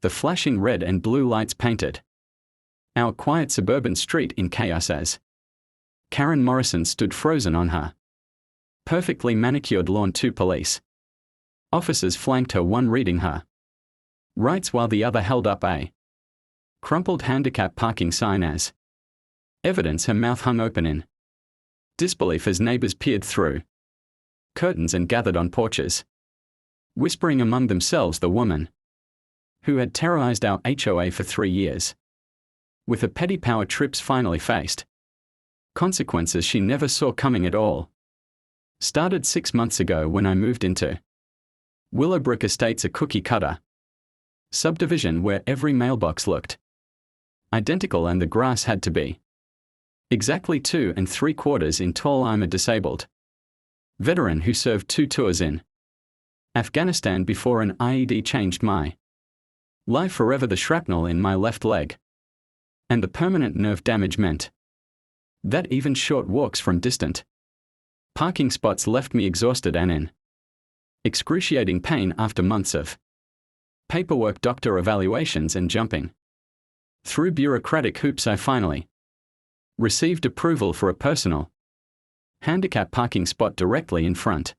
The flashing red and blue lights painted our quiet suburban street in chaos as Karen Morrison stood frozen on her perfectly manicured lawn. Two police officers flanked her, one reading her rights while the other held up a crumpled handicap parking sign as evidence, her mouth hung open in disbelief as neighbors peered through curtains and gathered on porches, whispering among themselves the woman who had terrorized our HOA for 3 years. With her petty power trips finally faced consequences she never saw coming at all. Started 6 months ago when I moved into Willowbrook Estates, a cookie-cutter subdivision where every mailbox looked identical and the grass had to be exactly 2 3/4 in tall. I'm a disabled veteran who served 2 tours in Afghanistan before an IED changed my life forever. The shrapnel in my left leg and the permanent nerve damage meant that even short walks from distant parking spots left me exhausted and in excruciating pain after months of paperwork, doctor evaluations, and jumping through bureaucratic hoops. I finally received approval for a personal handicap parking spot directly in front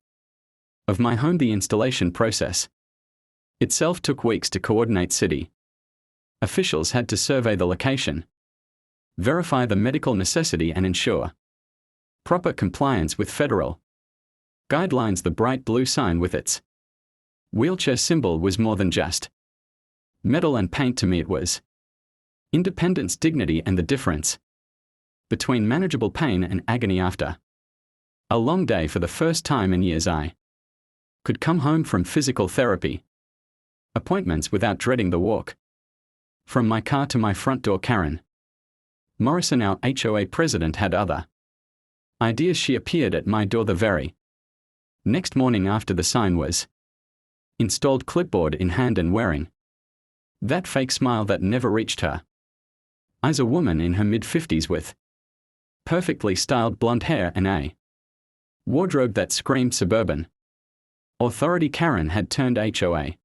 of my home. The installation process itself took weeks to coordinate. City officials had to survey the location, verify the medical necessity, and ensure proper compliance with federal guidelines. The bright blue sign with its wheelchair symbol was more than just metal and paint. To me it was independence, dignity, and the difference between manageable pain and agony. After a long day, for the first time in years, I could come home from physical therapy appointments without dreading the walk from my car to my front door. Karen Morrison, our HOA president, had other ideas. She appeared at my door the very next morning after the sign was installed, clipboard in hand and wearing that fake smile that never reached her eyes. A woman in her mid-50s with perfectly styled blonde hair and a wardrobe that screamed suburban authority. Karen had turned HOA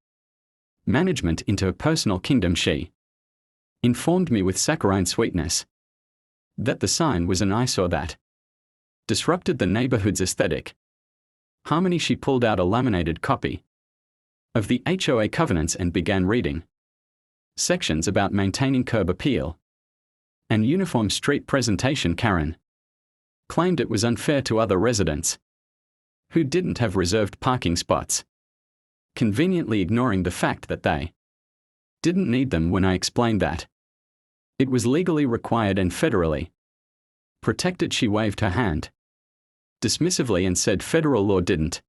management into a personal kingdom. She informed me with saccharine sweetness that the sign was an eyesore that disrupted the neighborhood's aesthetic harmony. She pulled out a laminated copy of the HOA covenants and began reading sections about maintaining curb appeal and uniform street presentation. Karen claimed it was unfair to other residents who didn't have reserved parking spots, conveniently ignoring the fact that they didn't need them. When I explained that it was legally required and federally protected, she waved her hand dismissively and said federal law didn't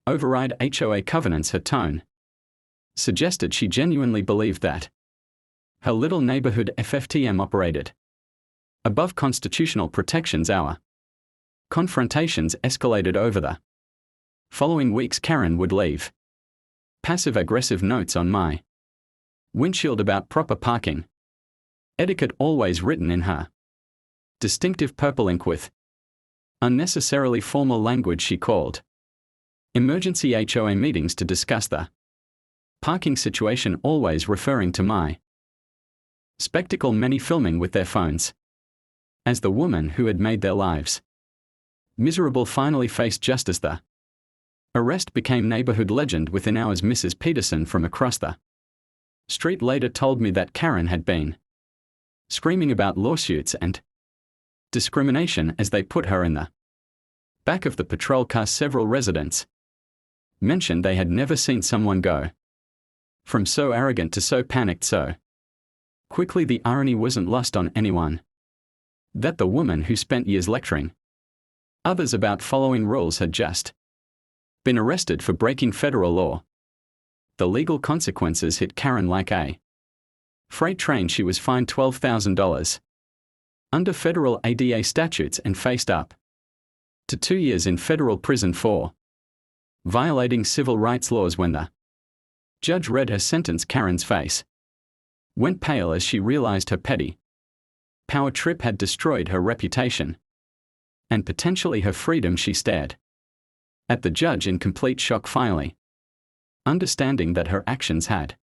override HOA covenants. Her tone suggested she genuinely believed that her little neighborhood FFTM operated above constitutional protections. Our confrontations escalated over the following weeks. Karen would leave passive-aggressive notes on my windshield about proper parking etiquette, always written in her distinctive purple ink with unnecessarily formal language. She called emergency HOA meetings to discuss the parking situation, always referring to my spectacle, many filming with their phones, as the woman who had made their lives miserable finally faced justice. The arrest became neighborhood legend within hours. Mrs. Peterson from across the street later told me that Karen had been screaming about lawsuits and discrimination as they put her in the back of the patrol car. Several residents mentioned they had never seen someone go from so arrogant to so panicked so quickly. The irony wasn't lost on anyone that the woman who spent years lecturing others about following rules had just been arrested for breaking federal law. The legal consequences hit Karen like a freight train. She was fined $12,000 under federal ADA statutes and faced up to 2 years in federal prison for violating civil rights laws. When the judge read her sentence, Karen's face went pale as she realized her petty power trip had destroyed her reputation and potentially her freedom. She stared at the judge in complete shock, finally understanding that her actions had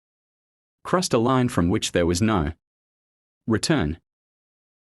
crossed a line from which there was no return.